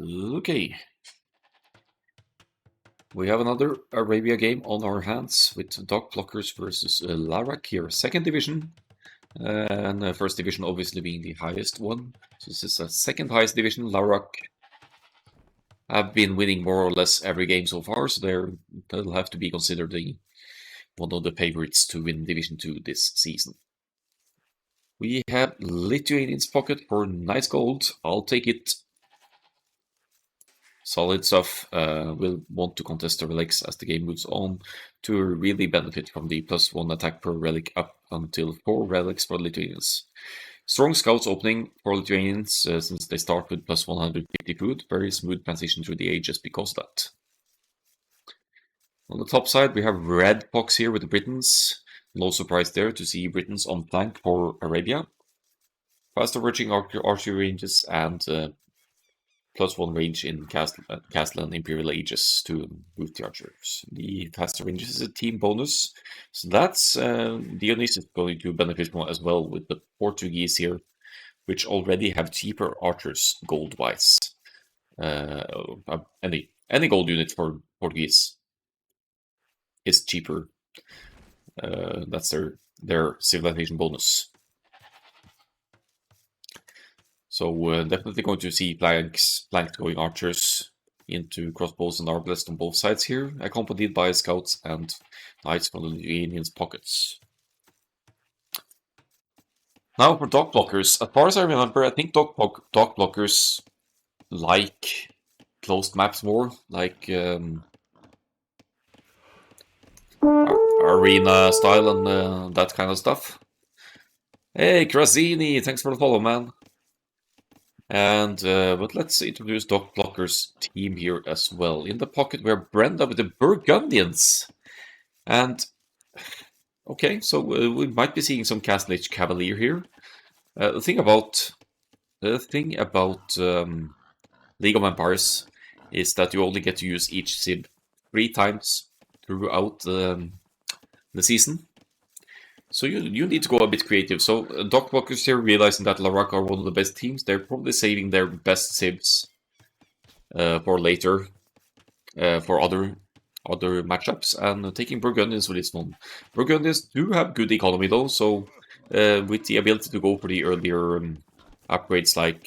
Okay. We have another Arabia game on our hands with Dog Blockers versus LaRac here, second division. And first division obviously being the highest one. So this is the second highest division. LaRac have been winning more or less every game so far, so they'll have to be considered one of the favorites to win Division 2 this season. We have Lithuanian's pocket for nice gold. I'll take it. Solid stuff. Will want to contest the relics as the game moves on to really benefit from the +1 attack per relic up until 4 relics for Lithuanians. Strong scouts opening for Lithuanians since they start with +150 food. Very smooth transition through the ages because of that. On the top side, we have red pox here with the Britons. No surprise there to see Britons on flank for Arabia. Fast approaching archery ranges and +1 range in Castle and Imperial Ages to boost the archers. The faster ranges is a team bonus, so that's Dionysus going to benefit more as well with the Portuguese here, which already have cheaper archers gold-wise. Any gold unit for Portuguese is cheaper. That's their civilization bonus. So definitely going to see flanked going archers into crossbows and arbalest on both sides here, accompanied by scouts and knights from the Lithuanians' pockets. Now for dog blockers. As far as I remember, I think dog blockers like closed maps more, like arena style and that kind of stuff. Hey, Krasini, thanks for the follow, man. And but let's introduce Dog Blocker's team here as well. In the pocket, we're Brenda with the Burgundians. And okay, so we might be seeing some Castle Age Cavalier here. The thing about League of Empires is that you only get to use each Civ 3 times throughout the season. So you need to go a bit creative. So Dog Blockers here, realizing that LaRac are one of the best teams, they're probably saving their best civs for later, for other matchups, and taking Burgundians for this one. Burgundians do have good economy though, so with the ability to go for the earlier upgrades like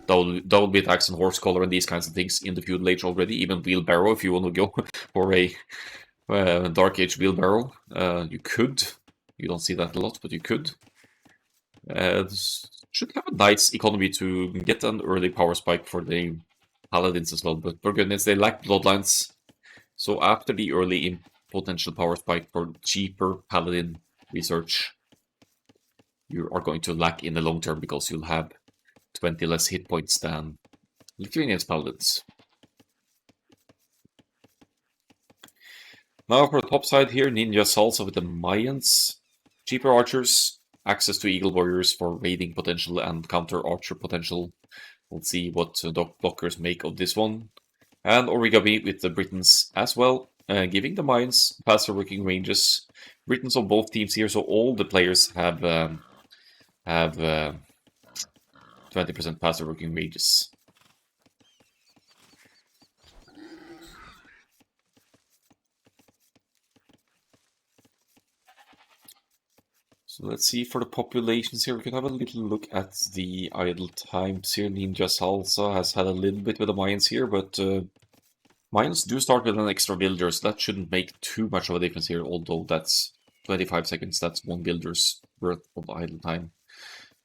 double bit axe and horse collar and these kinds of things in the feudal age already, even wheelbarrow if you want to go for a dark age wheelbarrow, you could. You don't see that a lot, but you could. Should have a nice economy to get an early power spike for the Paladins as well, but Burgundians, they lack bloodlines. So after the early potential power spike for cheaper Paladin research, you are going to lack in the long term because you'll have 20 less hit points than Lithuanians Paladins. Now for the top side here, Ninja Salsa with the Mayans. Cheaper archers, access to Eagle Warriors for raiding potential and counter archer potential. We'll see what Dog Blockers make of this one. And Origami with the Britons as well, giving the Mayans faster working ranges. Britons on both teams here, so all the players have 20% faster working ranges. So let's see for the populations here. We can have a little look at the idle times here. Ninja Salsa has had a little bit with the Mayans here, but Mayans do start with an extra builder, so that shouldn't make too much of a difference here, although that's 25 seconds. That's one builder's worth of idle time.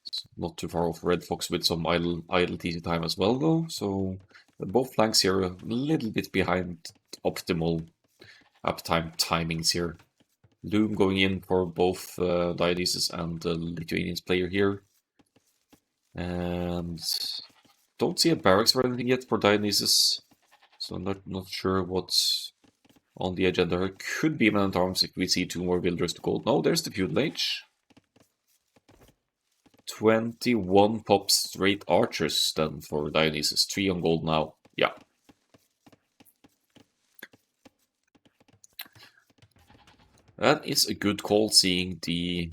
It's not too far off Red Fox with some idle TC time as well, though. So both flanks here are a little bit behind optimal uptime timings here. Loom going in for both Dionysus and the Lithuanians player here. And don't see a barracks or anything yet for Dionysus. So I'm not sure what's on the agenda. It could be Man at Arms if we see 2 more builders to gold. No, there's the feudal age. 21 pop straight archers then for Dionysus. 3 on gold now. Yeah. That is a good call, seeing the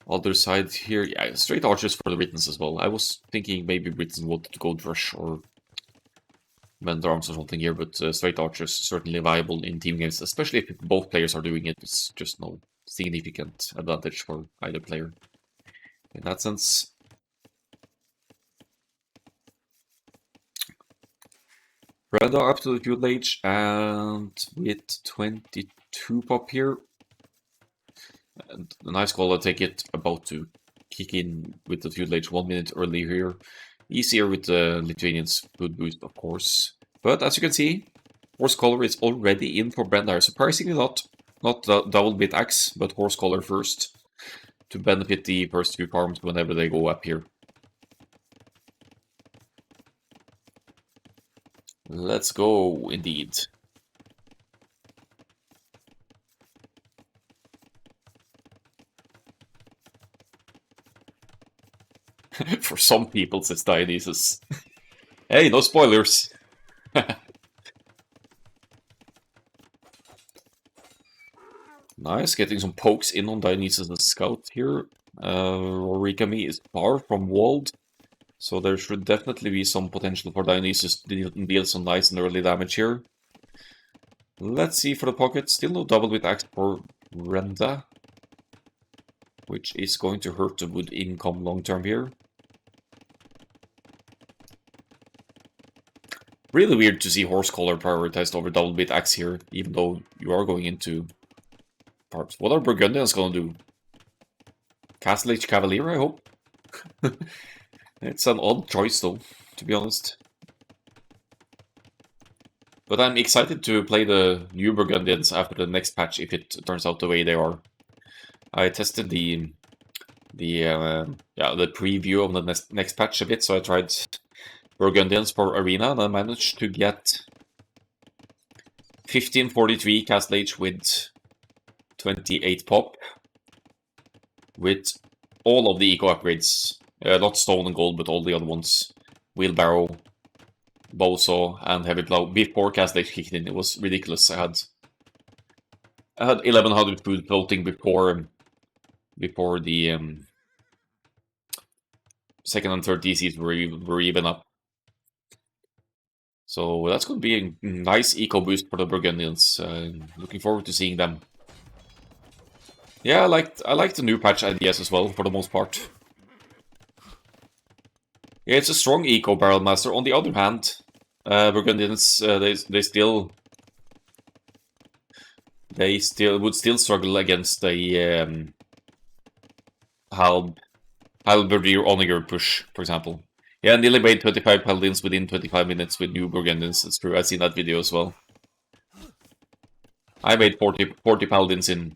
Other side here, yeah, straight archers for the Britons as well. I was thinking maybe Britons wanted to go rush or bend arms or something here, but straight archers certainly viable in team games, especially if both players are doing it. It's just no significant advantage for either player in that sense. Brenda up to the feudal age, and with 22 pop here. And the nice call, I take it, about to kick in with the feudal age 1 minute earlier here. Easier with the Lithuanians food boost, of course. But as you can see, Horse Collar is already in for Brenda. Surprisingly not double bit axe, but Horse Collar first to benefit the first few farms whenever they go up here. Let's go, indeed. For some people, says Dionysus. Hey, no spoilers! Nice, getting some pokes in on Dionysus' scout here. Rorikami is far from walled, so there should definitely be some potential for Dionysus to deal some nice and early damage here. Let's see for the pocket. Still no double with axe for Brenda, which is going to hurt the wood income long term here. Really weird to see Horse Collar prioritized over double bit axe here, even though you are going into parts. What are Burgundians gonna do? Castle Age Cavalier, I hope? It's an odd choice though, to be honest. But I'm excited to play the new Burgundians after the next patch if it turns out the way they are. I tested the preview of the next patch a bit, so I tried Burgundians for Arena, and I managed to get 1543 Castle Age with 28 pop, with all of the eco upgrades, not stone and gold, but all the other ones, wheelbarrow, bowsaw, and heavy plow before Castle Age kicked in. It was ridiculous. I had 1100 food floating before the second and third DCs were even up. So that's going to be a nice eco boost for the Burgundians. Looking forward to seeing them. Yeah, I like the new patch ideas as well, for the most part. Yeah, it's a strong eco barrel master. On the other hand, Burgundians they still would still struggle against the Halberdier Onager push, for example. Yeah, nearly made 25 paladins within 25 minutes with new Burgundians. That's true. I've seen that video as well. I made 40 paladins in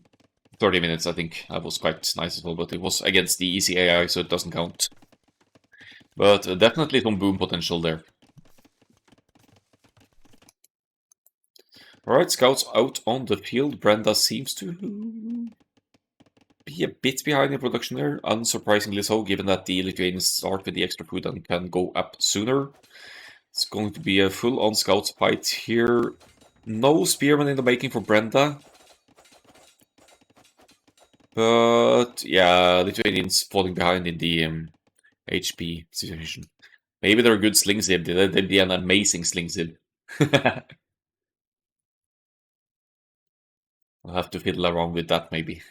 30 minutes, I think. That was quite nice as well, but it was against the easy AI, so it doesn't count. But definitely some boom potential there. Alright, scouts out on the field. Brenda seems to be a bit behind in production there, unsurprisingly so, given that the Lithuanians start with the extra food and can go up sooner. It's going to be a full-on scouts fight here. No spearman in the making for Brenda. But yeah, Lithuanians falling behind in the HP situation. Maybe they're a good sling zib. They'd be an amazing sling zib. I'll have to fiddle around with that maybe.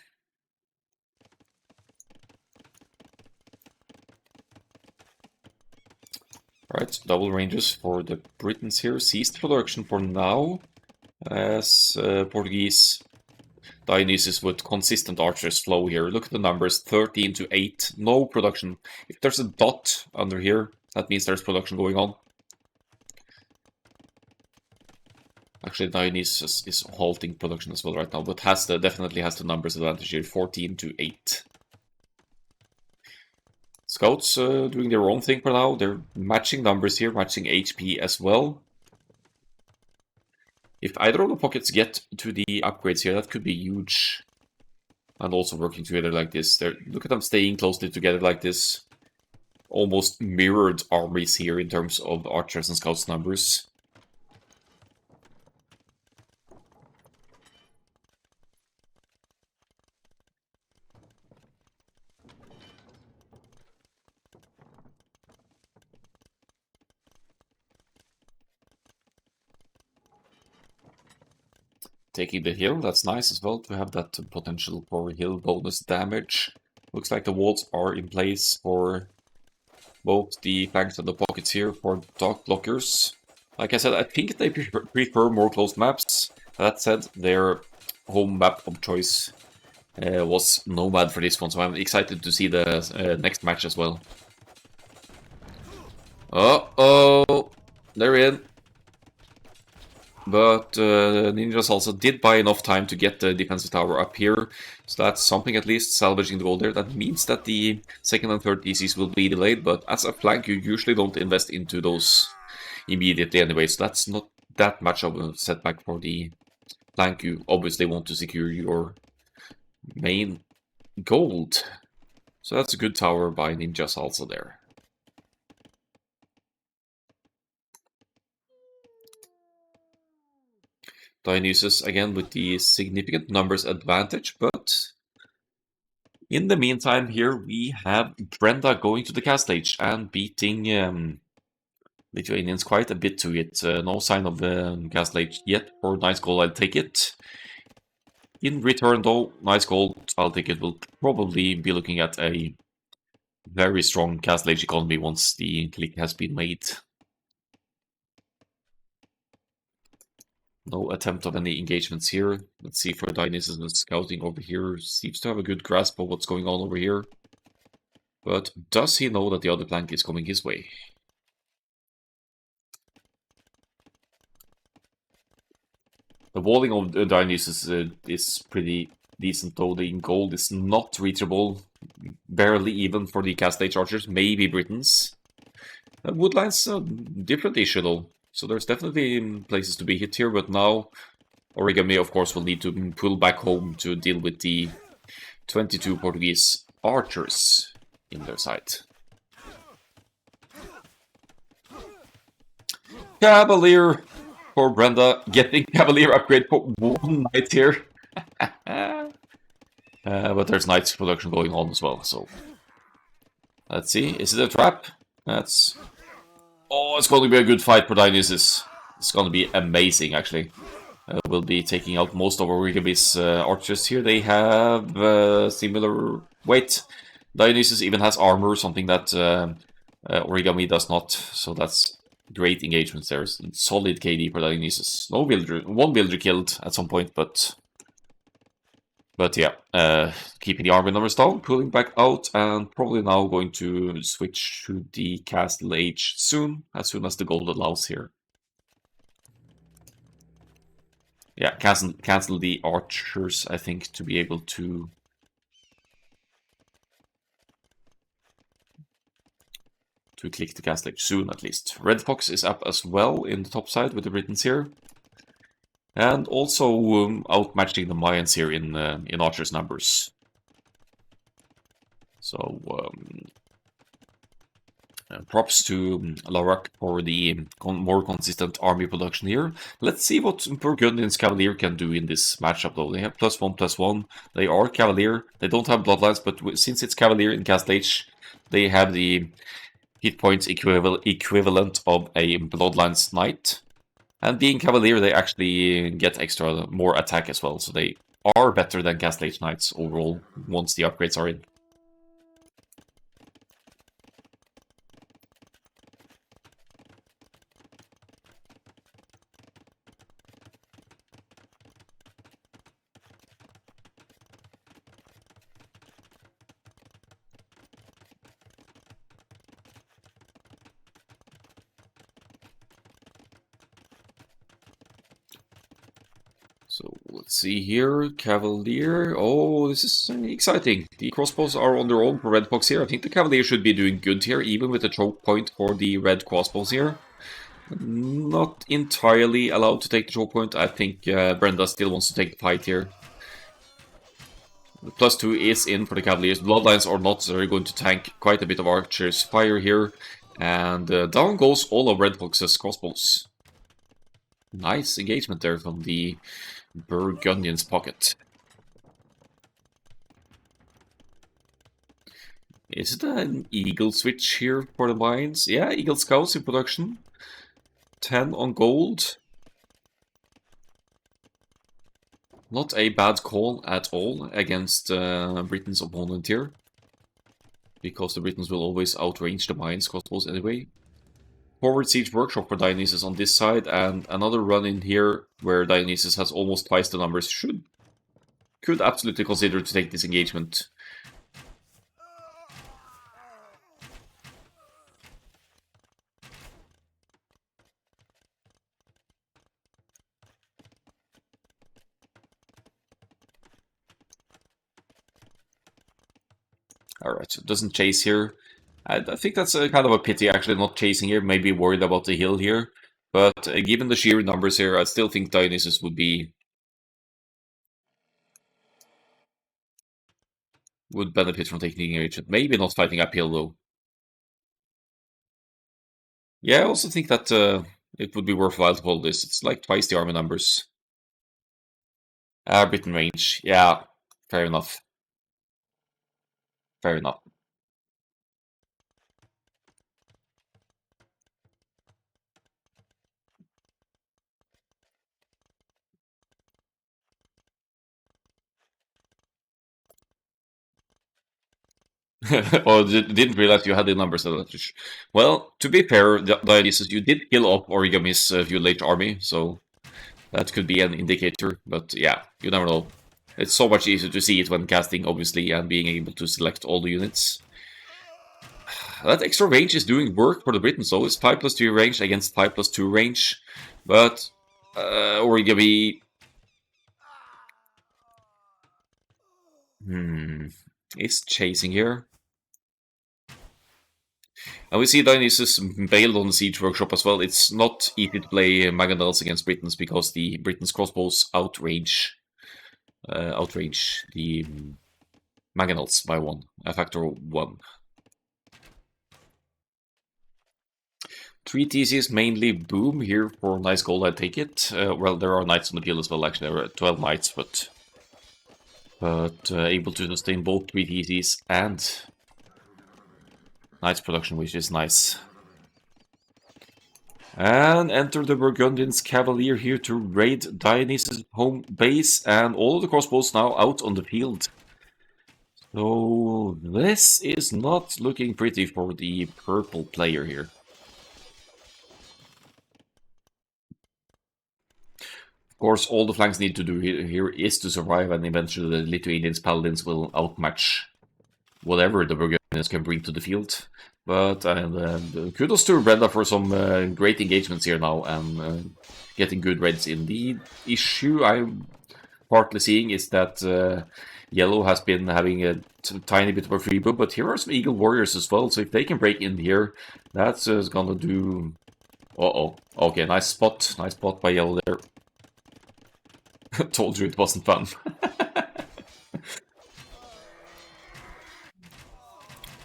Alright, double ranges for the Britons here. Ceased production for now, as Portuguese Dionysus with consistent archers flow here. Look at the numbers, 13 to 8. No production. If there's a dot under here, that means there's production going on. Actually, Dionysus is halting production as well right now, but definitely has the numbers advantage here, 14 to 8. Scouts doing their own thing for now. They're matching numbers here, matching HP as well. If either of the pockets get to the upgrades here, that could be huge. And also working together like this. Look at them staying closely together like this. Almost mirrored armies here in terms of archers and scouts numbers. taking the hill. That's nice as well to have that potential for hill bonus damage. Looks like the walls are in place for both the flanks and the pockets here for dog blockers. Like I said, I think they prefer more closed maps. That said, their home map of choice was Nomad for this one, so I'm excited to see the next match as well. Uh-oh! They're in. But Ninjas also did buy enough time to get the defensive tower up here, so that's something at least, salvaging the gold there. That means that the second and third DCs will be delayed, but as a flank you usually don't invest into those immediately anyway, so that's not that much of a setback for the flank. You obviously want to secure your main gold. So that's a good tower by Ninjas also there. Dionysus again with the significant numbers advantage, but in the meantime here we have Brenda going to the cast stage and beating Lithuanians quite a bit to it. No sign of cast stage yet for nice gold, I'll take it. In return though, nice gold, I'll take it. We'll probably be looking at a very strong cast stage economy once the click has been made. No attempt of any engagements here. Let's see for Dionysus and scouting over here. Seems to have a good grasp of what's going on over here. But does he know that the other flank is coming his way? The walling of Dionysus is pretty decent though. The gold is not reachable. Barely even for the cast stage archers. Maybe Britons. Woodline's a different issue though. So there's definitely places to be hit here, but now Origami, of course, will need to pull back home to deal with the 22 Portuguese archers in their side. Cavalier for Brenda, getting Cavalier upgrade for one knight here. But there's knights production going on as well, so... Let's see, is it a trap? That's... Oh, it's going to be a good fight for Dionysus. It's going to be amazing, actually. We'll be taking out most of Origami's archers here. They have similar weight. Dionysus even has armor, something that Origami does not. So that's great engagements there. Solid KD for Dionysus. No villager, one villager killed at some point, but yeah, keeping the army numbers down, pulling back out, and probably now going to switch to the castle age soon as the gold allows here. Yeah, cancel the archers, I think, to be able to click the castle age soon, at least. Red Fox is up as well in the top side with the Britons here. And also outmatching the Mayans here in archers' numbers. So props to LaRac for the more consistent army production here. Let's see what Burgundian's Cavalier can do in this matchup though. They have +1/+1. They are Cavalier. They don't have Bloodlines, but since it's Cavalier in cast age, they have the hit points equivalent of a Bloodlines Knight. And being Cavalier, they actually get more attack as well, so they are better than Cast Age Knights overall once the upgrades are in. So let's see here, Cavalier. Oh, this is exciting. The crossbows are on their own for Red Fox here. I think the Cavalier should be doing good here, even with the choke point for the red crossbows here. Not entirely allowed to take the choke point. I think Brenda still wants to take the fight here. The +2 is in for the Cavaliers. Bloodlines or not, so they're going to tank quite a bit of Archer's fire here. And down goes all of Red Fox's crossbows. Nice engagement there from the Burgundian's pocket. Is it an Eagle switch here for the mines? Yeah, Eagle Scouts in production. 10 on gold. Not a bad call at all against Britain's opponent here, because the Britons will always outrange the mines crossbows anyway. Forward siege workshop for Dionysus on this side, and another run in here where Dionysus has almost twice the numbers could absolutely consider to take this engagement. Alright, so it doesn't chase here. I think that's kind of a pity, actually, not chasing here. Maybe worried about the hill here. But given the sheer numbers here, I still think Dionysus would benefit from taking the engagement. Maybe not fighting uphill, though. Yeah, I also think that it would be worthwhile to hold this. It's like twice the army numbers. Britain range. Yeah, fair enough. Fair enough. Or didn't realize you had the numbers advantage. Well, to be fair, Dionysus, you did kill off Origami's few late army, so that could be an indicator. But yeah, you never know. It's so much easier to see it when casting, obviously, and being able to select all the units. That extra range is doing work for the Britons, though. It's 5+2 range against 5+2 range. But Origami... is chasing here. And we see Dionysus bailed on the Siege Workshop as well. It's not easy to play Mangonels against Britons because the Britons' crossbows outrange the Mangonels by a factor of 1. 3 TCs mainly boom here for nice gold, I take it. Well, there are knights on the field as well, actually. There are 12 knights, but able to sustain both 3 TCs and knights production, which is nice. And enter the Burgundians Cavalier here to raid Dionysus' home base, and all of the crossbows now out on the field. So this is not looking pretty for the purple player here. Of course, all the flanks need to do here is to survive, and eventually the Lithuanians Paladins will outmatch whatever the Burgundians can bring to the field. But kudos to Brenda for some great engagements here now, and getting good reds in. The issue I'm partly seeing is that Yellow has been having a tiny bit of a freeboot, but here are some Eagle Warriors as well, so if they can break in here, that's gonna do... Uh-oh. Okay, nice spot by Yellow there. Told you it wasn't fun.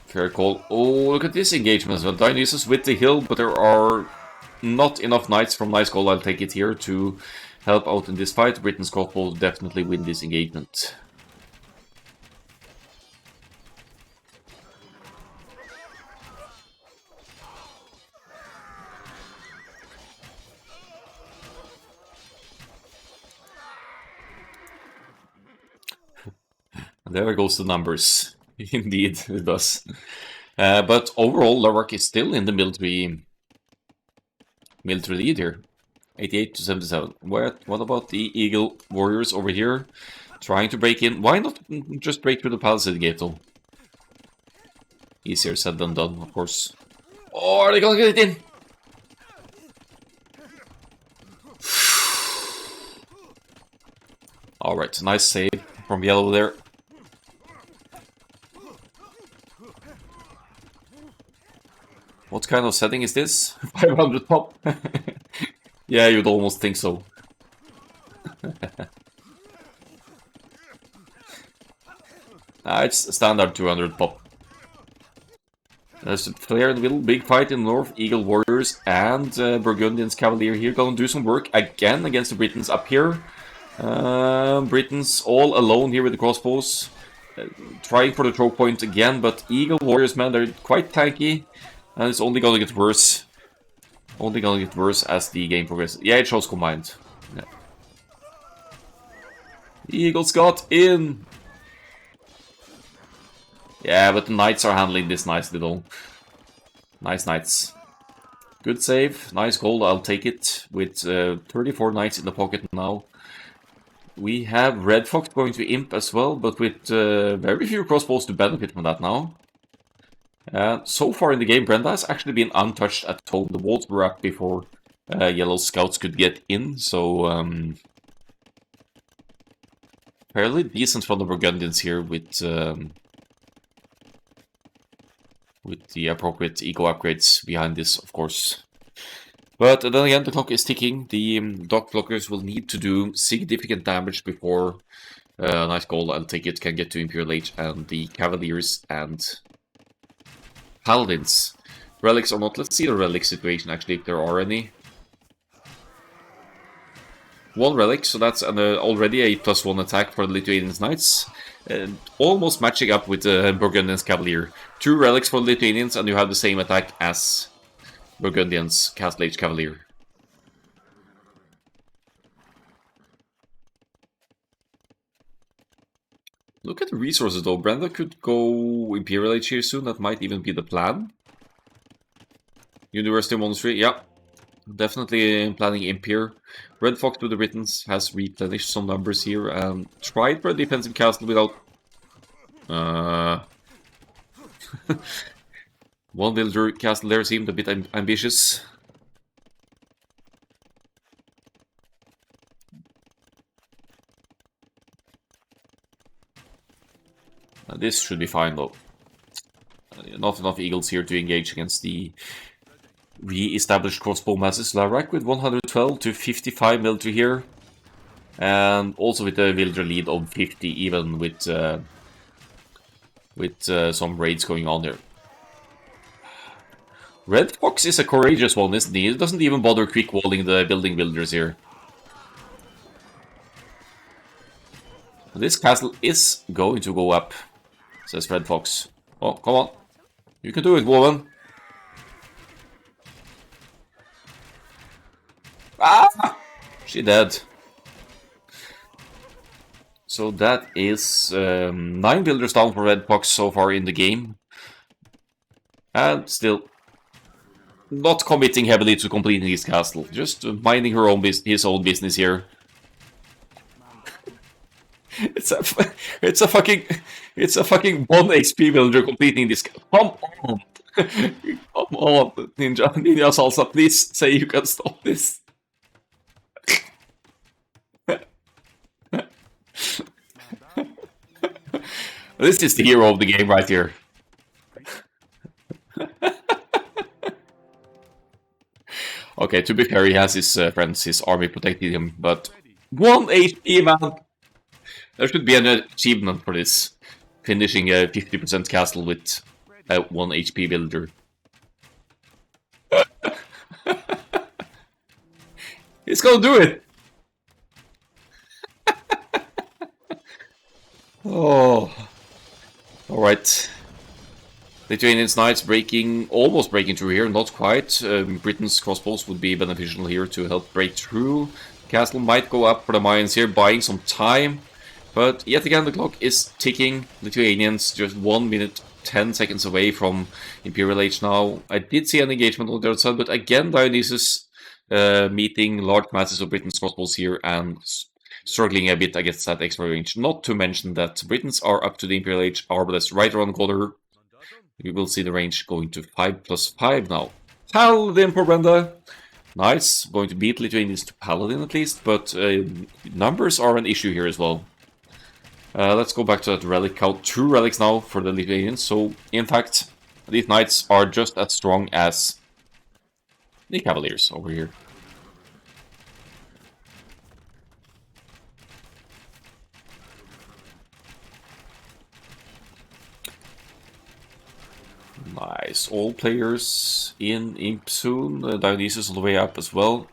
Fair call. Oh, look at this engagement as well. Dionysus with the hill, but there are not enough knights from Nice Gold, I'll take it here, to help out in this fight. Britain's crossbow will definitely win this engagement. There goes the numbers. Indeed, it does. But overall, LaRac is still in the military lead here. 88 to 77. What about the Eagle Warriors over here? Trying to break in. Why not just break through the Palisade Gate, though? Easier said than done, of course. Oh, are they gonna get it in? Alright, nice save from Yellow there. What kind of setting is this? 500 pop? Yeah, you'd almost think so. It's standard 200 pop. There's a player in the middle, big fight in the north, Eagle Warriors and Burgundians Cavalier here. Gonna do some work again against the Britons up here. Britons all alone here with the crossbows. Trying for the choke point again, but Eagle Warriors, man, they're quite tanky. And it's only gonna get worse. Only gonna get worse as the game progresses. Yeah, it shows combined. Yeah. Eagles got in! Yeah, but the Knights are handling this nicely though. Nice Knights. Good save, nice goal, I'll take it. With 34 Knights in the pocket now. We have Red Fox going to Imp as well, but with very few crossbows to benefit from that now. So far in the game, Brenda has actually been untouched at home. The walls were up before Yellow Scouts could get in, so fairly decent from the Burgundians here with the appropriate eco upgrades behind this, of course. But then again, the clock is ticking. The dock blockers will need to do significant damage before Nice Goal, I'll take it, can get to Imperial Age and the Cavaliers and Paladins. Relics or not, let's see the relic situation actually, if there are any. One relic, so that's already a +1 attack for the Lithuanians Knights. Almost matching up with the Burgundians Cavalier. 2 relics for the Lithuanians, and you have the same attack as Burgundians Castle Age Cavalier. Look at the resources though. Brenda could go Imperial Age here soon, that might even be the plan. University Monastery, yeah. Definitely planning Imp here. Red Fox with the Britons has replenished some numbers here and tried for a defensive castle without... One villager castle there seemed a bit ambitious. This should be fine though. Not enough eagles here to engage against the re-established crossbow masses. LaRac with 112 to 55 military here. And also with the villager lead of 50, even with some raids going on here. Red Fox is a courageous one, isn't he? He doesn't even bother quick walling the building builders here. This castle is going to go up, says Red Fox. Oh, come on. You can do it, woman. Ah! She dead. So that is 9 builders down for Red Fox so far in the game. And still not committing heavily to completing his castle. Just minding his own business here. It's a fucking 1 HP villager completing this. Come on, come on, Ninja Salsa, please say you can stop this. This is the hero of the game right here. Okay, to be fair, he has his friends, his army protecting him, but 1 HP, man! There should be an achievement for this. Finishing a 50% castle with a 1 HP villager. He's gonna do it! Oh. Alright. Lithuanians Knights almost breaking through here, not quite. Britain's crossbows would be beneficial here to help break through. Castle might go up for the Mayans here, buying some time. But yet again, the clock is ticking. Lithuanians just 1 minute 10 seconds away from Imperial Age now. I did see an engagement on the other side, but again, Dionysus meeting large masses of Britain's crossbows here and struggling a bit against that extra range. Not to mention that Britons are up to the Imperial Age arbalest right around the corner. We will see the range going to 5+5 now. Paladin for Brenda. Nice. Going to beat Lithuanians to Paladin at least, but numbers are an issue here as well. Let's go back to that relic count. 2 relics now for the Lithuanians. So, in fact, these knights are just as strong as the Cavaliers over here. Nice. All players in Imp soon. Dionysus on the way up as well.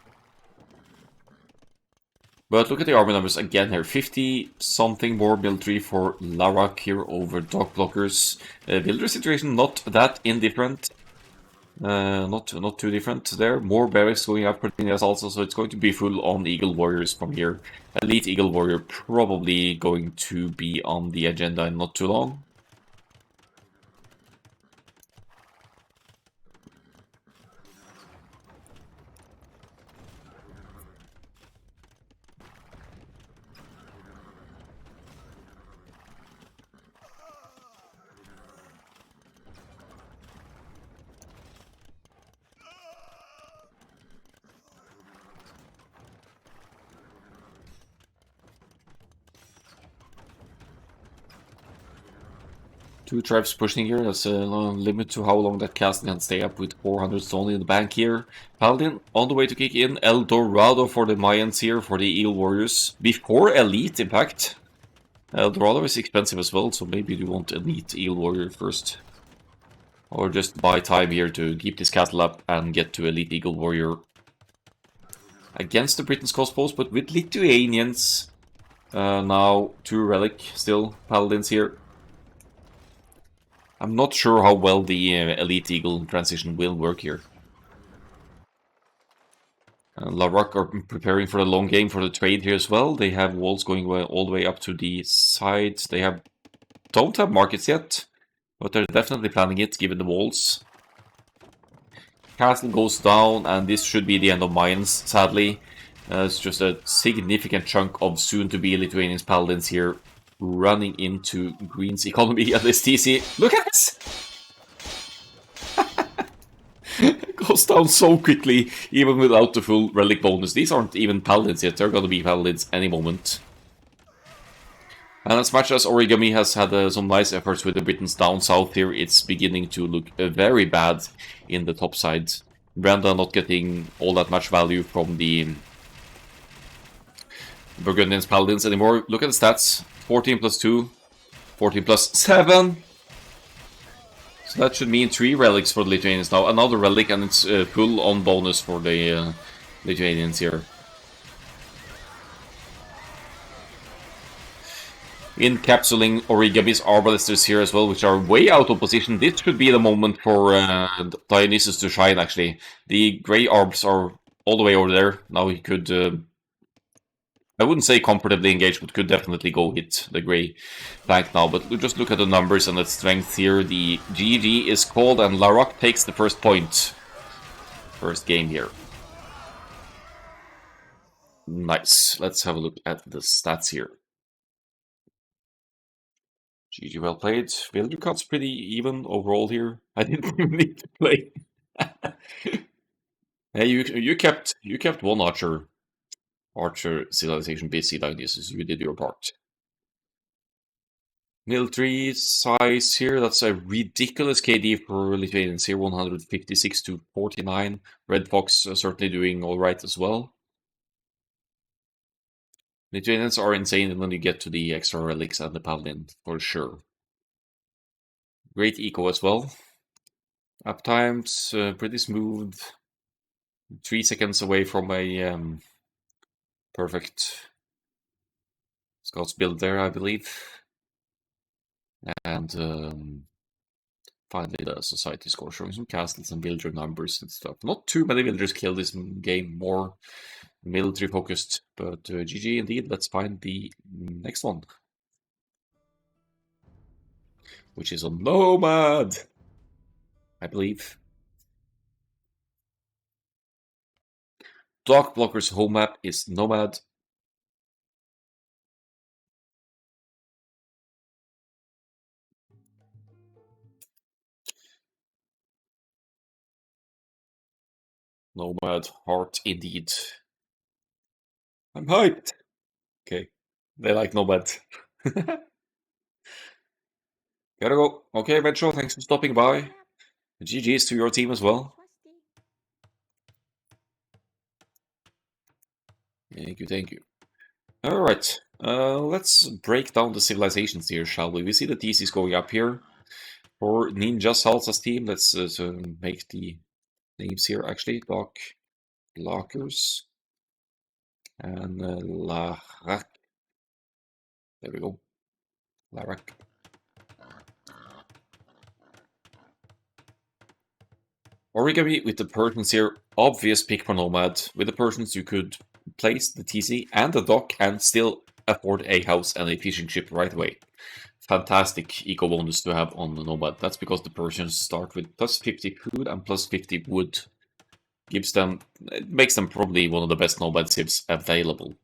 But look at the army numbers again here. 50-something more military for LaRac here over dock blockers. Builder situation not that indifferent. Not too different there. More barracks going up for Ninjas also, so it's going to be full on Eagle Warriors from here. Elite Eagle Warrior probably going to be on the agenda in not too long. Two tribes pushing here. There's a limit to how long that castle can stay up with 400 stone in the bank here. Paladin on the way to kick in. El Dorado for the Mayans here, for the Eagle Warriors. Before Elite, in fact. El Dorado is expensive as well, so maybe you want Elite Eagle Warrior first. Or just buy time here to keep this castle up and get to Elite Eagle Warrior. Against the Britain's cost post, but with Lithuanians. Now, 2 Relic still. Paladins here. I'm not sure how well the Elite Eagle transition will work here. LaRac are preparing for the long game for the trade here as well. They have walls going all the way up to the sides. They don't have markets yet, but they're definitely planning it given the walls. Castle goes down, and this should be the end of Mayans, sadly. It's just a significant chunk of soon-to-be Lithuanian Paladins here running into Green's economy at this TC. Look at this! It goes down so quickly, even without the full relic bonus. These aren't even Paladins yet, they're gonna be Paladins any moment. And as much as Origami has had some nice efforts with the Britons down south here, it's beginning to look very bad in the top side. Brenda not getting all that much value from the Burgundians Paladins anymore. Look at the stats. 14 plus 2, 14 plus 7. So that should mean 3 relics for the Lithuanians now. Another relic, and it's full on bonus for the Lithuanians here. Encapsulating Origami's Arbalesters here as well, which are way out of position. This should be the moment for Dionysus to shine, actually. The Grey Arbs are all the way over there. Now he could... I wouldn't say comfortably engaged, but could definitely go hit the Grey flank now. But just look at the numbers and the strength here. The GG is called, and LaRac takes the first point. First game here. Nice. Let's have a look at the stats here. GG, well played. Villager cut's pretty even overall here. I didn't even need to play. Hey, you kept one archer civilization busy, Dionysus. You did your part. Military size here, that's a ridiculous KD for Lithuanians here, 156 to 49. Red Fox certainly doing alright as well. Lithuanians are insane when you get to the extra relics and the paladin, for sure. Great eco as well. Uptimes, pretty smooth. 3 seconds away from a perfect Scouts build there, I believe. And finally the society score, showing some castles and villager numbers and stuff. Not too many villagers killed this game, more military focused, but GG indeed. Let's find the next one, which is a Nomad, I believe. Dock Blocker's home map is Nomad. Nomad heart indeed. I'm hyped. Okay, they like Nomad. Gotta go. Okay, Metro, thanks for stopping by. GG's to your team as well. Thank you, thank you. Alright, let's break down the civilizations here, shall we? We see the TCs going up here. For Ninja Salsa's team, let's make the names here actually. Doc Lockers and LaRac. There we go. LaRac. Origami with the Persians here, obvious pick for Nomad. With the Persians you could place the TC and the dock and still afford a house and a fishing ship right away. Fantastic eco bonus to have on the Nomad. That's because the Persians start with plus 50 food and plus 50 wood. It makes them probably one of the best Nomad civs available.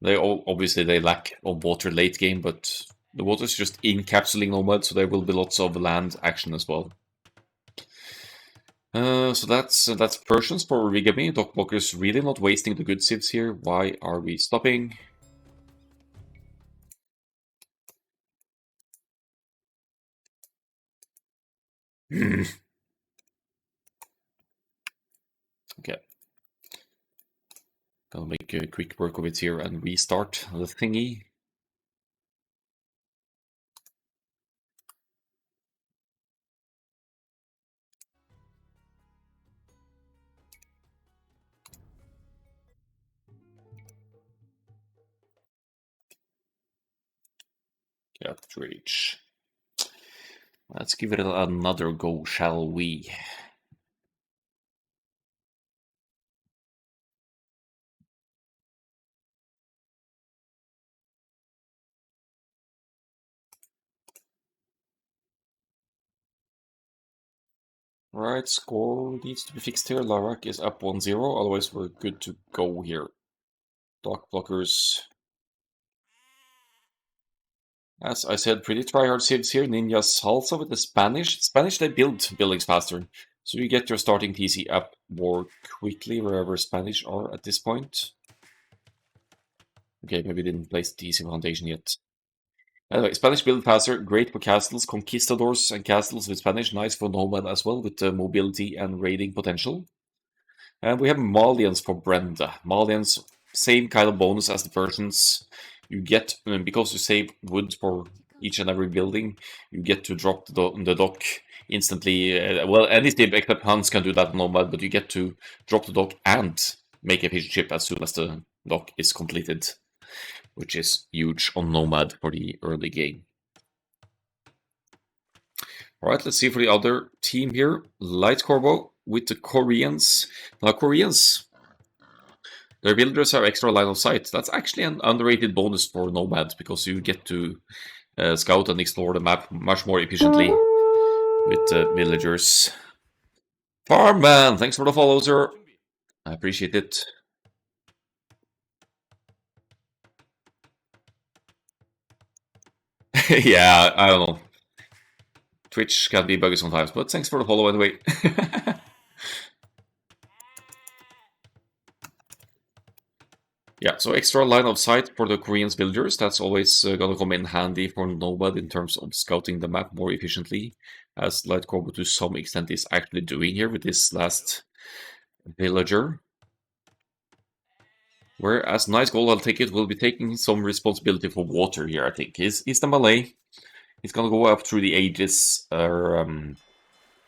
Obviously they lack on water late game, but the water is just encapsulating Nomad, so there will be lots of land action as well. So that's Persians for Origami. Dock blockers really not wasting the good civs here. Why are we stopping? Okay. Gonna make a quick work of it here and restart the thingy. Cartridge. Let's give it another go, shall we? Right, score needs to be fixed here. LaRac is up 1-0, otherwise we're good to go here. Dock blockers. As I said, pretty tryhard civs here. Ninja Salsa with the Spanish. Spanish, they build buildings faster. So you get your starting TC up more quickly wherever Spanish are at this point. Okay, maybe didn't place the TC foundation yet. Anyway, Spanish build faster, great for castles, conquistadors and castles with Spanish, nice for nomad as well with mobility and raiding potential. And we have Malians for Brenda. Malians, same kind of bonus as the Persians. You get, because you save wood for each and every building, you get to drop the dock instantly. Well, any ship except Hans can do that on Nomad, but you get to drop the dock and make a fishing ship as soon as the dock is completed, which is huge on Nomad for the early game. Alright, let's see for the other team here. Light Corvo with the Koreans. Now, Koreans, their builders have extra line of sight. That's actually an underrated bonus for Nomad, because you get to scout and explore the map much more efficiently with villagers. Farmman, thanks for the follow, sir. I appreciate it. Yeah, I don't know. Twitch can be buggy sometimes, but thanks for the follow anyway. Yeah, so extra line of sight for the Koreans villagers. That's always gonna come in handy for Nomad in terms of scouting the map more efficiently, as Light Corvo to some extent is actually doing here with this last villager. Whereas Nice Gold, I'll take it, will be taking some responsibility for water here, I think. Is the Malay. It's gonna go up through the ages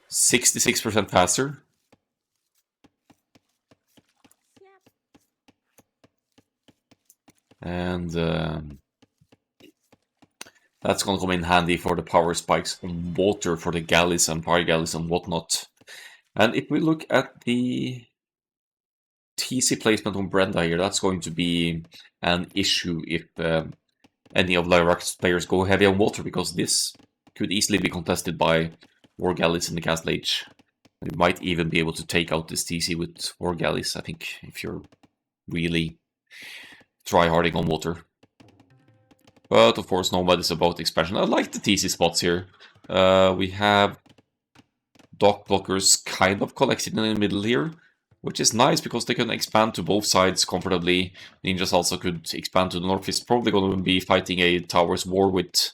66% faster. And that's gonna come in handy for the power spikes on water for the galleys and fire galleys and whatnot. And if we look at the TC placement on Brenda here, that's going to be an issue if any of LaRac's players go heavy on water, because this could easily be contested by war galleys in the Castle Age. You might even be able to take out this TC with war galleys, I think, if you're really try-harding on water. But of course, Nomad is about expansion. I like the TC spots here. We have dock blockers kind of collected in the middle here, which is nice because they can expand to both sides comfortably. Ninjas also could expand to the north. He's probably going to be fighting a towers war with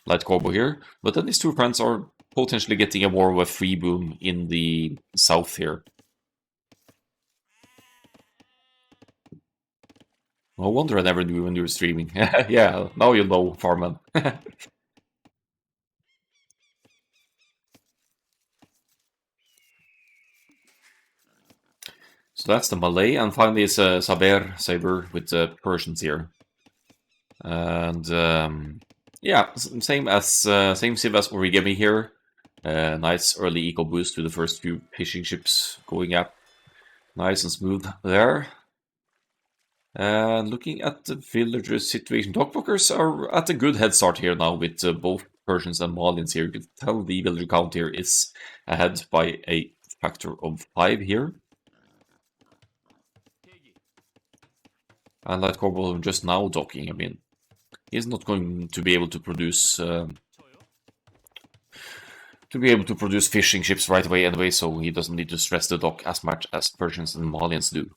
Light Corvo here. But then these two friends are potentially getting a war with a free boom in the south here. No wonder I never knew when you were streaming. Yeah, now you know, Farman. So that's the Malay, and finally it's a Saber with the Persians here. And yeah, same civ as Origami here. Nice early eco boost to the first few fishing ships going up. Nice and smooth there. And looking at the villagers' situation, dockblockers are at a good head start here now with both Persians and Malians here. You can tell the villager count here is ahead by a factor of 5 here. And Light Corporal just now docking. I mean, he's not going to be able to produce fishing ships right away anyway, so he doesn't need to stress the dock as much as Persians and Malians do.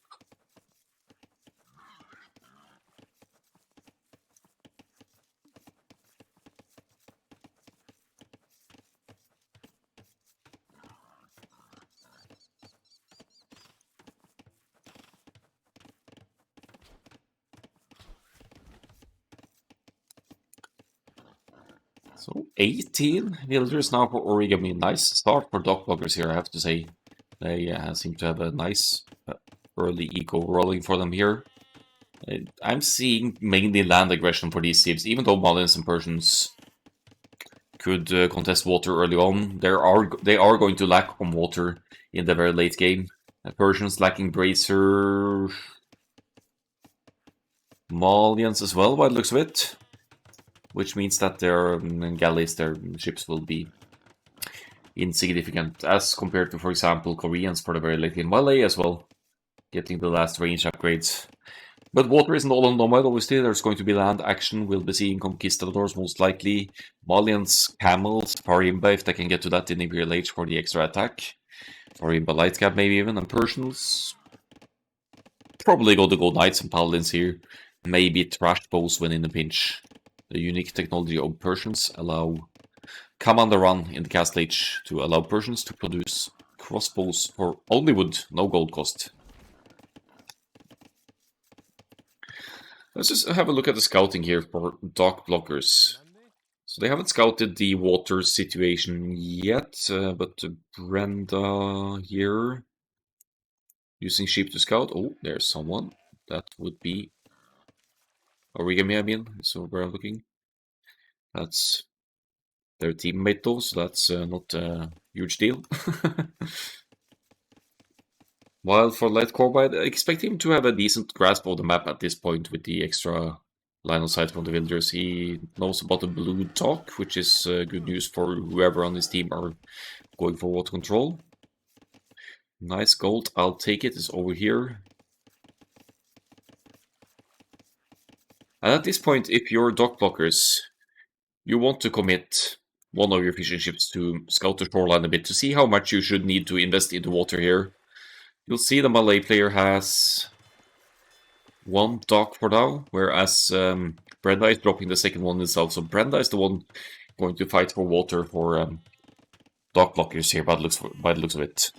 So 18 villagers now for Origami. Nice start for dockblockers here, I have to say. They seem to have a nice early eco rolling for them here. I'm seeing mainly land aggression for these civs, even though Malians and Persians could contest water early on. They are going to lack on water in the very late game. Persians lacking bracer, Malians as well, by the looks of it, which means that their galleys, their ships will be insignificant as compared to, for example, Koreans for the very late game. Malay as well, getting the last range upgrades. But water isn't all on Nomad, obviously. There's going to be land action. We'll be seeing Conquistadors most likely. Malians, Camels, Farimba, if they can get to that in Imperial Age for the extra attack. Farimba Light Cap maybe even, and Persians. Probably go to Gold Knights and Paladins here. Maybe Trash Bows when in a pinch. The unique technology of Persians allow Commander Run in the Castle Age to allow Persians to produce crossbows for only wood, no gold cost. Let's just have a look at the scouting here for dock blockers. So they haven't scouted the water situation yet, but Brenda here using sheep to scout. Oh, there's someone. That would be Origami, I mean, so where I'm looking. That's their teammate though, so that's not a huge deal. While for Light Corbide, I expect him to have a decent grasp of the map at this point with the extra line of sight from the villagers. He knows about the blue dock, which is good news for whoever on his team are going for water control. Nice gold, I'll take it, it's over here. And at this point, if you're dock blockers, you want to commit one of your fishing ships to scout the shoreline a bit to see how much you should need to invest into water here. You'll see the Malay player has one dock for now, whereas Brenda is dropping the second one himself. So Brenda is the one going to fight for water for dock blockers here by the looks of it.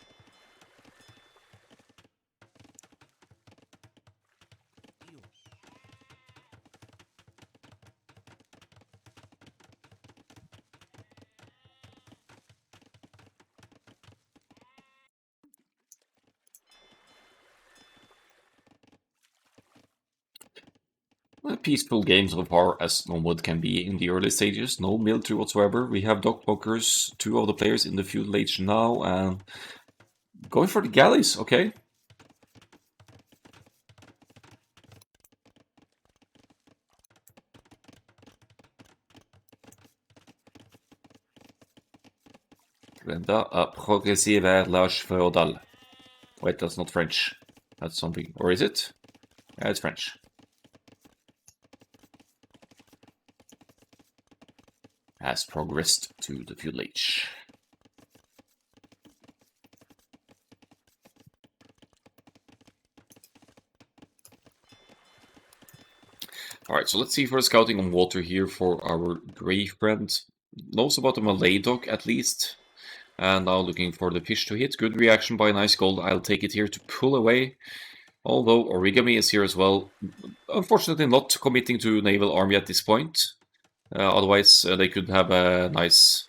A peaceful game so far as Nomad can be in the early stages. No military whatsoever. We have dock blockers, 2 of the players in the feudal age now, and going for the galleys, okay. Brenda a progressé vers l'âge féodal. Wait, that's not French. That's something, or is it? Yeah, it's French. Has progressed to the feudal age. Alright, so let's see for the scouting on water here for our grey friend. Knows about the Malay dock at least. And now looking for the fish to hit. Good reaction by Nice Gold. I'll take it here to pull away. Although Origami is here as well. Unfortunately not committing to naval army at this point. Otherwise they could have a nice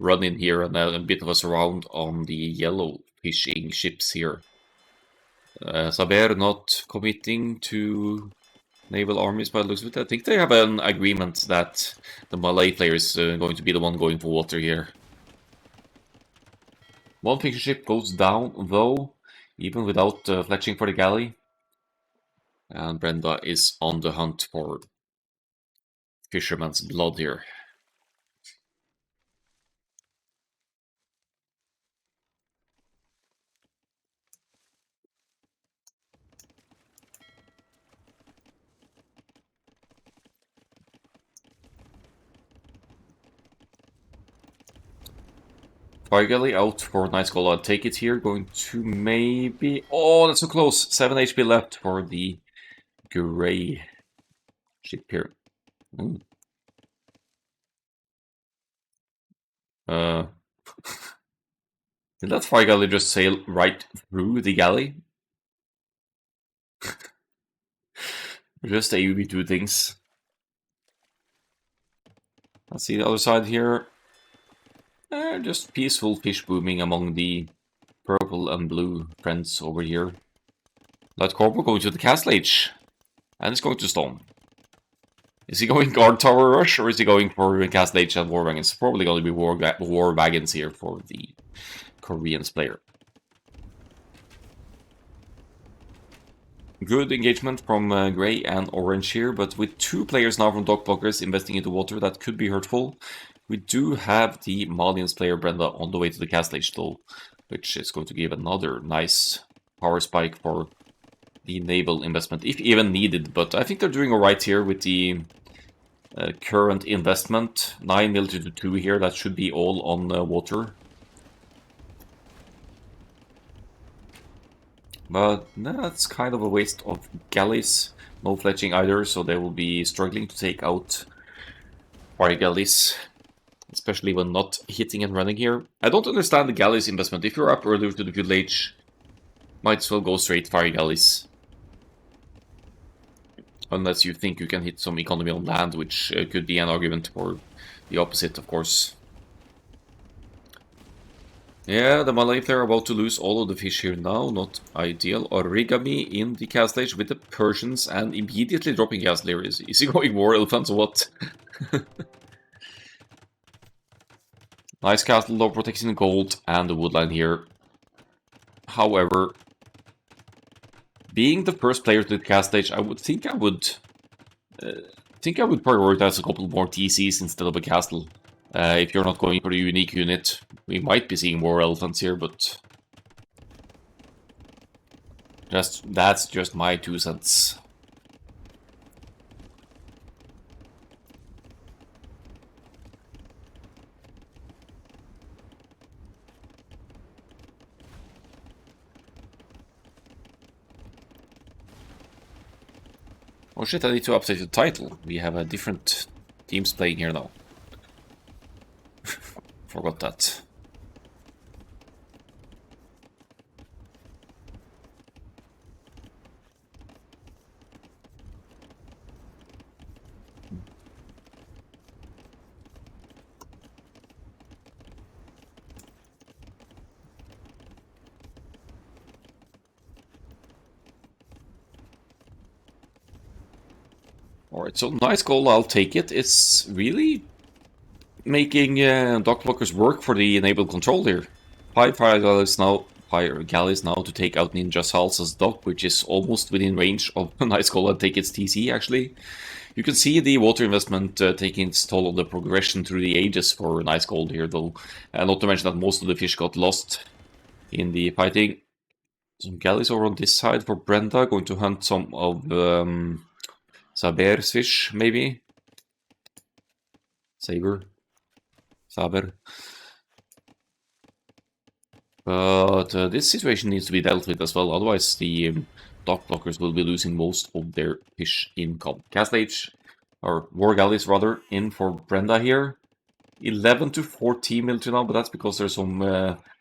run in here and a bit of a surround on the yellow fishing ships here. Saber not committing to naval armies by the looks of it. I think they have an agreement that the Malay player is going to be the one going for water here. One fishing ship goes down, though, even without fletching for the galley. And Brenda is on the hunt for fisherman's blood here. Fire galley out for nice goal. I'll take it here. Going to maybe... Oh, that's so close. 7 HP left for the gray ship here. Ooh. Did that fire galley just sail right through the galley? Just AoE do things. Let's see the other side here. Just peaceful fish booming among the purple and blue friends over here. Light Corporal going to the Castle Age. And it's going to Stone. Is he going Guard Tower Rush or is he going for Castle Age and War Wagons? Probably going to be War Wagons here for the Koreans player. Good engagement from Grey and Orange here, but with 2 players now from Dock Blockers investing into water, that could be hurtful. We do have the Malians player Brenda on the way to the Castle Age though, which is going to give another nice power spike for the naval investment, if even needed. But I think they're doing alright here with the current investment. 9 military to 2 here, that should be all on water. But that's kind of a waste of galleys. No fletching either, so they will be struggling to take out fire galleys, especially when not hitting and running here. I don't understand the galleys investment. If you're up earlier to the feudal age, might as well go straight fire galleys. Unless you think you can hit some economy on land, which could be an argument for the opposite, of course. Yeah, the Malay player are about to lose all of the fish here now, not ideal. Origami in the Castle Age with the Persians and immediately dropping Castle here. Is he going War Elephants or what? Nice castle though, protecting the gold and the woodline here. However, being the first player to the Castle Age, I would think I would prioritize a couple more TCs instead of a castle. If you're not going for the unique unit, we might be seeing War Elephants here, but that's just my 2 cents. Oh shit, I need to update the title. We have a different teams playing here now. Forgot that. Alright, so nice goal, I'll take it. It's really making dock blockers work for the enabled control here. 5 fire galleys now to take out Ninja Salsa's dock, which is almost within range of a nice goal and take its TC actually. You can see the water investment taking its toll on the progression through the ages for nice gold here though. Not to mention that most of the fish got lost in the fighting. Some galleys over on this side for Brenda, going to hunt some of Saber's fish, maybe? Saber. But this situation needs to be dealt with as well, otherwise the dock blockers will be losing most of their fish income. Castle Age, or War Galleys rather, in for Brenda here. 11 to 14 military now, but that's because there's some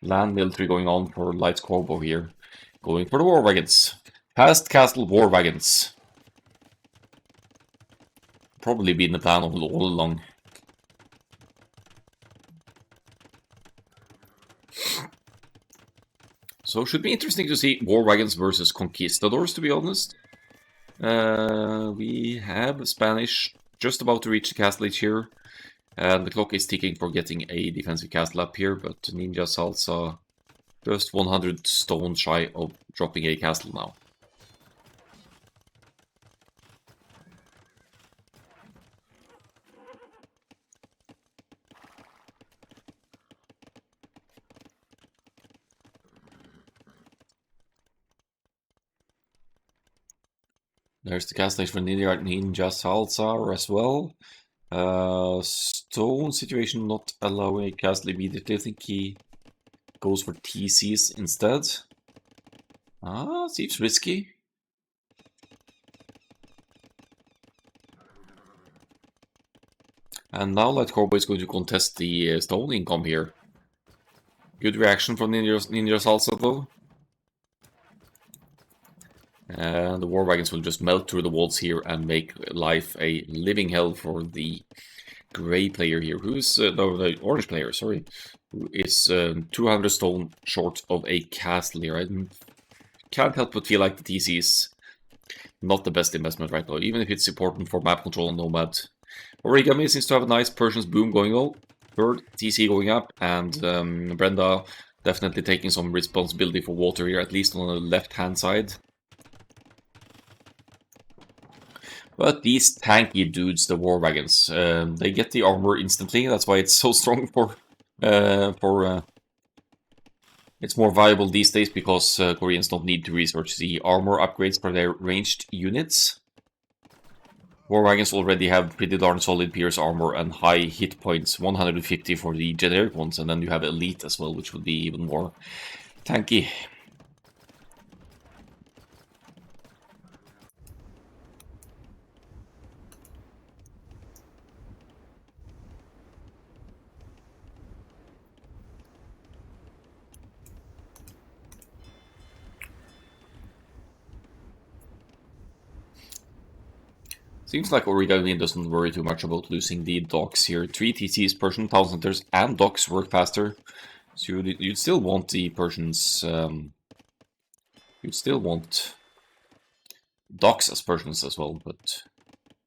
land military going on for Light Corbo here. Going for the War Wagons. Past Castle War Wagons. Probably been the plan all along. So should be interesting to see War Wagons versus Conquistadors, to be honest. We have Spanish just about to reach the Castle Age here. And the clock is ticking for getting a defensive castle up here, but Ninja Salsa Just 100 stone shy of dropping a castle now. There's the castle for Ninja Salsa as well. Stone situation not allowing a castle immediately. I think he goes for TCs instead. Seems risky. And now Light Corbo is going to contest the stone income here. Good reaction from Ninja Salsa though. And the war wagons will just melt through the walls here and make life a living hell for the gray player here, who's no, the orange player, sorry, who is 200 stone short of a castle here. I can't help but feel like the TC is not the best investment right now, even if it's important for map control and Nomad. Origami seems to have a nice Persian's boom going on. Third, TC going up, and Brenda definitely taking some responsibility for water here, at least on the left-hand side. But these tanky dudes, the war wagons, they get the armor instantly. That's why it's so strong for it's more viable these days, because Koreans don't need to research the armor upgrades for their ranged units. War wagons already have pretty darn solid pierce armor and high hit points, 150 for the generic ones, and then you have elite as well, which would be even more tanky. Seems like Origami doesn't worry too much about losing the docks here. 3 TCs, Persian, Town Centers, and docks work faster. So you'd still want the Persians, you'd still want docks as Persians as well, but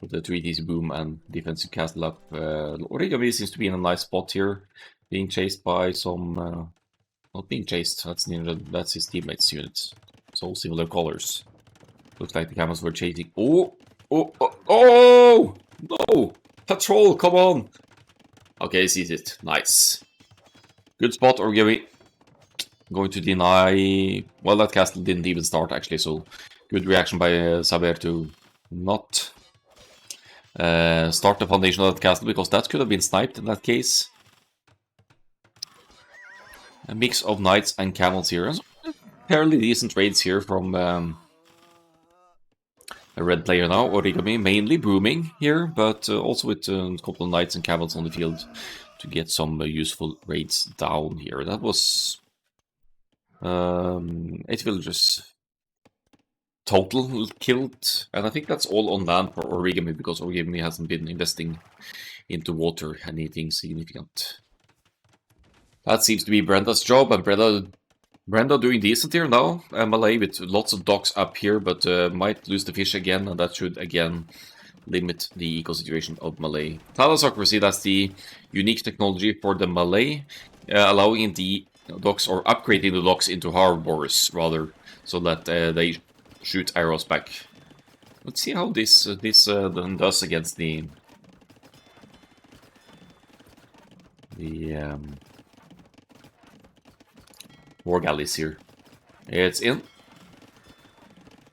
with the 3 TC boom and defensive castle up, Origami seems to be in a nice spot here, being chased by some, not being chased, that's his teammates' units. It's all similar colors. Looks like the camels were chasing. Oh! No! Patrol, come on! Okay, he sees it. Nice. Good spot, Origami. Going to deny... Well, that castle didn't even start, actually, so... Good reaction by Saber to not start the foundation of that castle, because that could have been sniped in that case. A mix of knights and camels here. Fairly decent raids here from... a red player now, Origami, mainly booming here, but also with a couple of knights and camels on the field to get some useful raids down here. That was 8 villagers total killed, and I think that's all on land for Origami, because Origami hasn't been investing into water, anything significant. That seems to be Brenda's job, and Brenda doing decent here now. Malay with lots of docks up here, but might lose the fish again, and that should again limit the eco situation of Malay. Thalassocracy, that's the unique technology for the Malay, allowing the docks, or upgrading the docks into harbors rather, so that they shoot arrows back. Let's see how this then does against the war galleys here. It's in.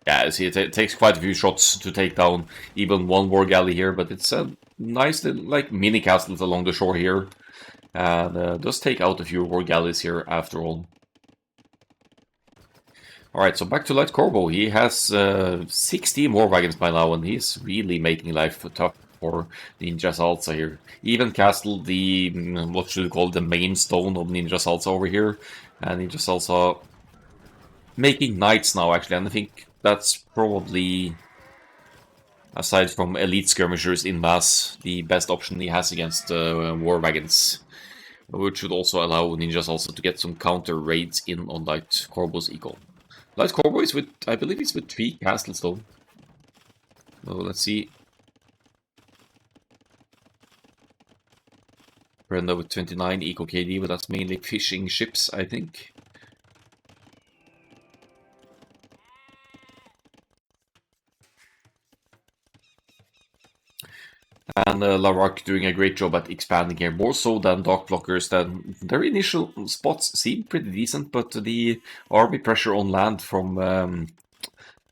Yeah, see, it takes quite a few shots to take down even one war galley here, but it's a nice like mini castles along the shore here, and does take out a few war galleys here after all. Alright, so back to Light Corbo. He has 16 war wagons by now, and he's really making life tough for Ninja Salsa here. Even castle the, what should we call it, the main stone of Ninja Salsa over here. And Ninja Salsa making knights now, actually, and I think that's probably, aside from elite skirmishers in mass, the best option he has against war wagons. Which should also allow Ninja Salsa to get some counter raids in on Light Corbo's eco. Light Corbo is with, I believe it's with 3 castles though. So let's see. Brenda with 29 eco KD, but that's mainly fishing ships, I think. And LaRac doing a great job at expanding here, more so than Dark Blockers. Then their initial spots seem pretty decent, but the army pressure on land from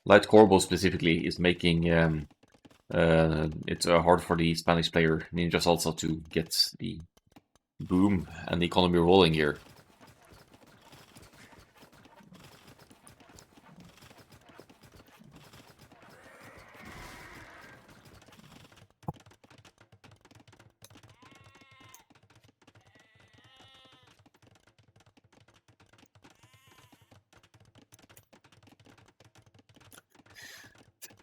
Light Corvo specifically is making it hard for the Spanish player Ninja Salsa to get the boom and the economy rolling here.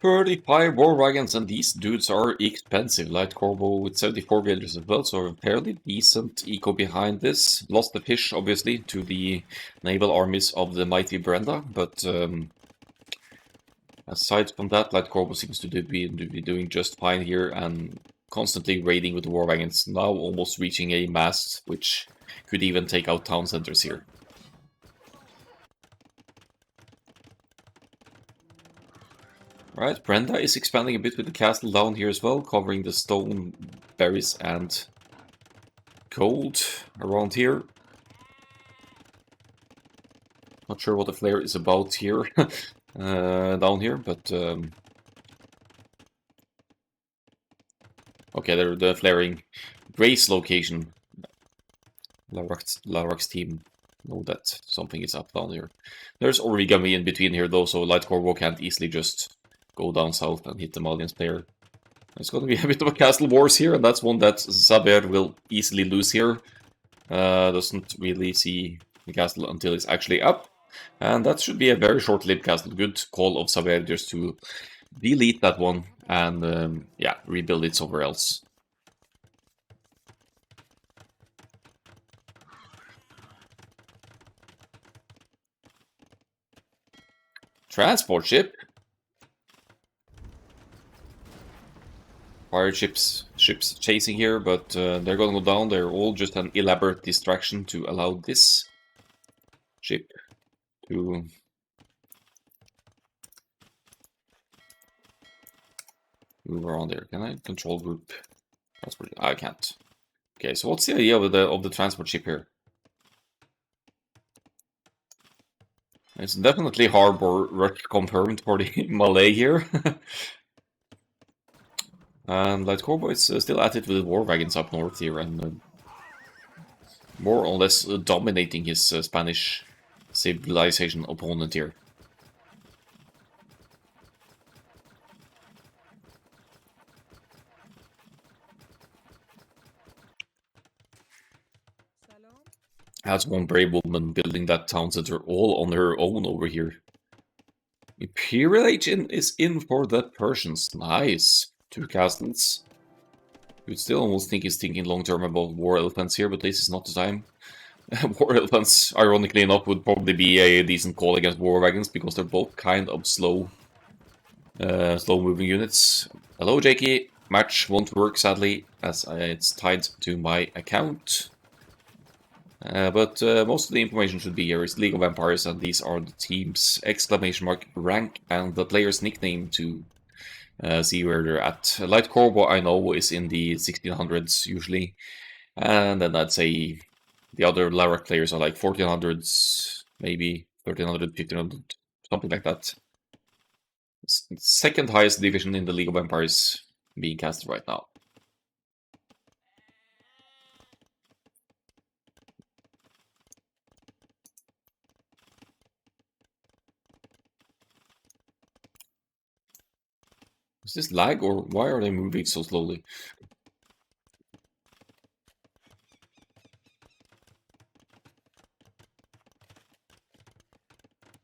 $35 war wagons, and these dudes are expensive. Light Corvo with 74 villagers as well, so a fairly decent eco behind this. Lost the fish, obviously, to the naval armies of the mighty Brenda, but aside from that, Light Corvo seems to be doing just fine here and constantly raiding with the war wagons, now almost reaching a mast, which could even take out town centers here. Alright, Brenda is expanding a bit with the castle down here as well, covering the stone, berries, and gold around here. Not sure what the flare is about here, down here, but... okay, they're flaring Grace location. LaRac's team know that something is up down here. There's origami in between here though, so Light Corvo can't easily just go down south and hit the Malian's player. It's going to be a bit of a castle wars here, and that's one that Saber will easily lose here. Doesn't really see the castle until it's actually up. And that should be a very short-lived castle. Good call of Saber just to delete that one and, yeah, rebuild it somewhere else. Transport ship? Pirate ships chasing here, but they're gonna go down. They're all just an elaborate distraction to allow this ship to move around there. Can I control group transport? I can't. Okay, so what's the idea of the transport ship here? It's definitely harbor rush confirmed for the Malay here. And Light Corvo is still at it with war wagons up north here and more or less dominating his Spanish civilization opponent here. That's one brave woman building that town center all on her own over here. Imperial agent is in for the Persians. Nice. 2 castles. You'd still almost think he's thinking long-term about war elephants here, but this is not the time. War elephants, ironically enough, would probably be a decent call against war wagons because they're both kind of slow moving units. Hello, Jakey. Match won't work, sadly, as it's tied to my account. But most of the information should be here. It's League of Empires, and these are the teams' exclamation mark, rank, and the player's nickname to see where they're at. Light Corvo, I know, is in the 1600s usually, and then I'd say the other LaRac players are like 1400s, maybe 1300, 1500, something like that. Second highest division in the League of Empires being casted right now. Is this lag, or why are they moving so slowly?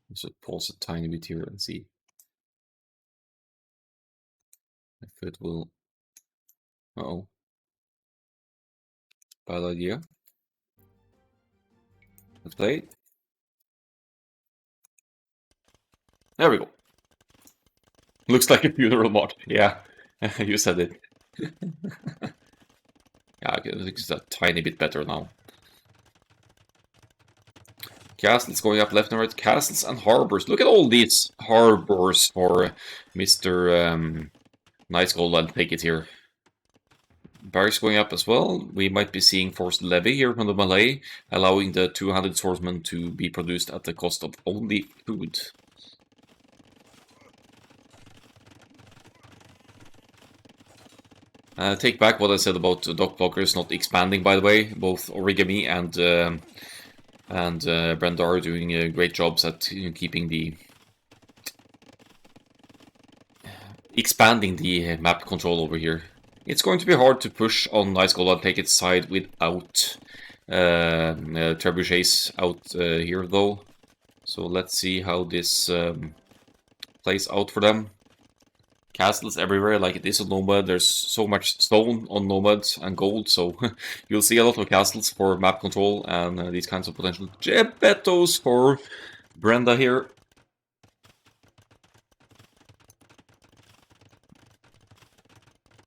Let's just pause a tiny bit here and see if it will... Uh-oh. Bad idea. Let's play. There we go. Looks like a funeral mod. Yeah, you said it. Yeah, okay, it's a tiny bit better now. Castles going up left and right. Castles and harbors. Look at all these harbors for Mr. Nice Gold. I'll take it here. barracks going up as well. We might be seeing forced levy here from the Malay, allowing the two-handed swordsman to be produced at the cost of only food. Take back what I said about dock blockers not expanding, by the way. Both Origami and Brenda are doing great jobs at keeping the expanding the map control over here. It's going to be hard to push on Nice Gold and take its side without trebuchets out here, though. So let's see how this plays out for them. Castles everywhere, like it is on Nomad. There's so much stone on Nomad and gold, so you'll see a lot of castles for map control and these kinds of potential Gebettos for Brenda here.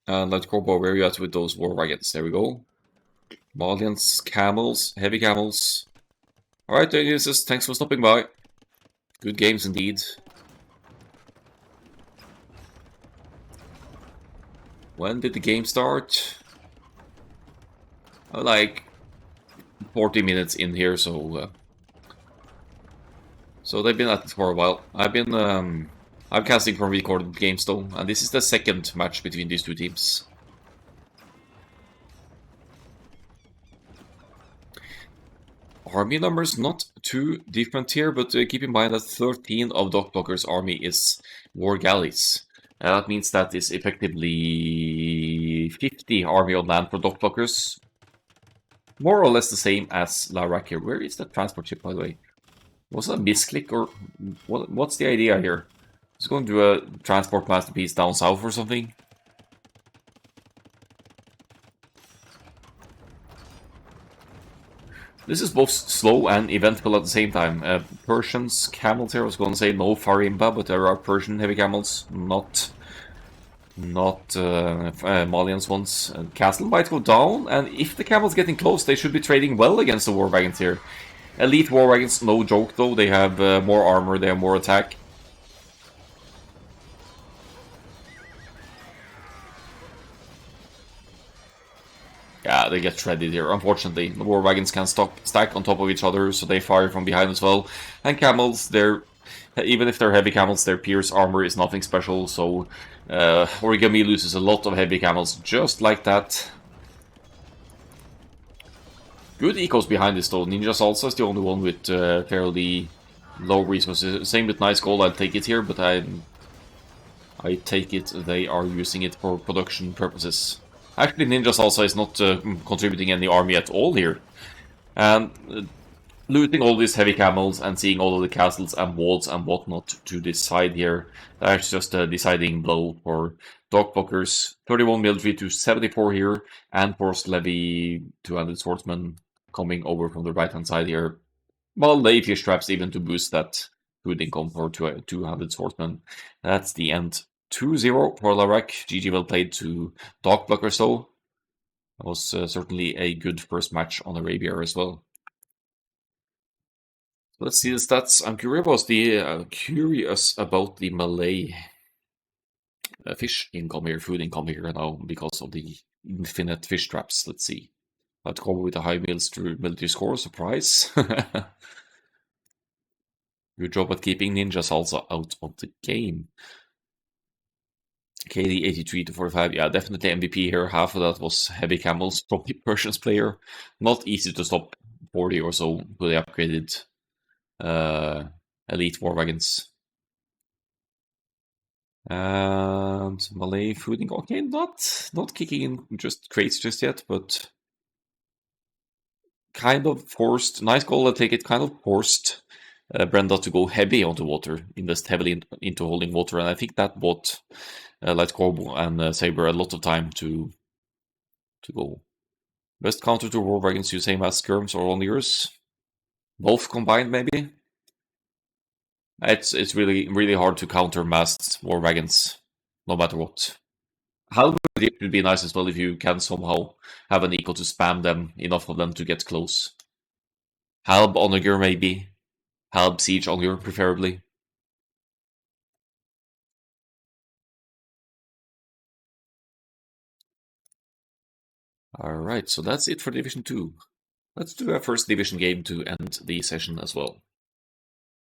And let's go, where are you at with those war wagons? There we go. Malians, camels, heavy camels. Alright, Dionysus, thanks for stopping by. Good games indeed. When did the game start? Like 40 minutes in here, so they've been at it for a while. I'm casting from recorded games though, and this is the second match between these two teams. Army numbers not too different here, but keep in mind that 13 of Dock Blocker's army is war galleys. That means that is effectively 50 army on land for Dock Blockers. More or less the same as LaRac here. Where is that transport ship, by the way? Was it a misclick, or what's the idea here? It's going to do a transport masterpiece down south or something? This is both slow and eventful at the same time. Persians, camels here, I was going to say no Farimba, but there are Persian heavy camels, not Malians ones. Castle might go down, and if the camel's getting close, they should be trading well against the war wagons here. Elite war wagons, no joke though, they have more armor, they have more attack. Yeah, they get shredded here, unfortunately. The war wagons can stack on top of each other, so they fire from behind as well. And camels, even if they're heavy camels, their pierce armor is nothing special, so Origami loses a lot of heavy camels just like that. Good ecos behind this though. Ninja Salsa is the only one with fairly low resources. Same with Nice Gold, I'll take it here, but I take it they are using it for production purposes. Actually, Ninja Salsa is not contributing any army at all here. And looting all these heavy camels and seeing all of the castles and walls and whatnot to this side here, that's just a deciding blow for Dock Blockers. 31 military to 74 here, and forced levy 200 swordsmen coming over from the right hand side here. Malay fish traps even to boost that food income for 200 swordsmen. That's the end. 2-0 for LaRac. GG well played to Dock Blockers though. That was certainly a good first match on Arabia as well. Let's see the stats. I'm curious about the Malay fish income here, food income here now, because of the infinite fish traps. Let's see. I'd go with a high military score, surprise. Good job at keeping Ninja Salsa out of the game. KD 83 to 45, yeah, definitely MVP here. Half of that was heavy camels from the Persians player. Not easy to stop 40 or so with the upgraded elite war wagons. And Malay fooding, okay, not kicking in just crates just yet, but kind of forced. Nice goal, I take it. Kind of forced Brenda to go heavy onto water, invest heavily into holding water, and I think that bought Light Corbo and Saber a lot of time to go. Best counter to war wagons, you same as skirms or onlyers? Both combined, maybe? It's really hard to counter massed war wagons, no matter what. Halberd would be nice as well if you can somehow have an eco to spam them, enough of them to get close. Halb Onager maybe. Halb Siege Onager preferably. Alright, so that's it for Division 2. Let's do a first division game to end the session as well.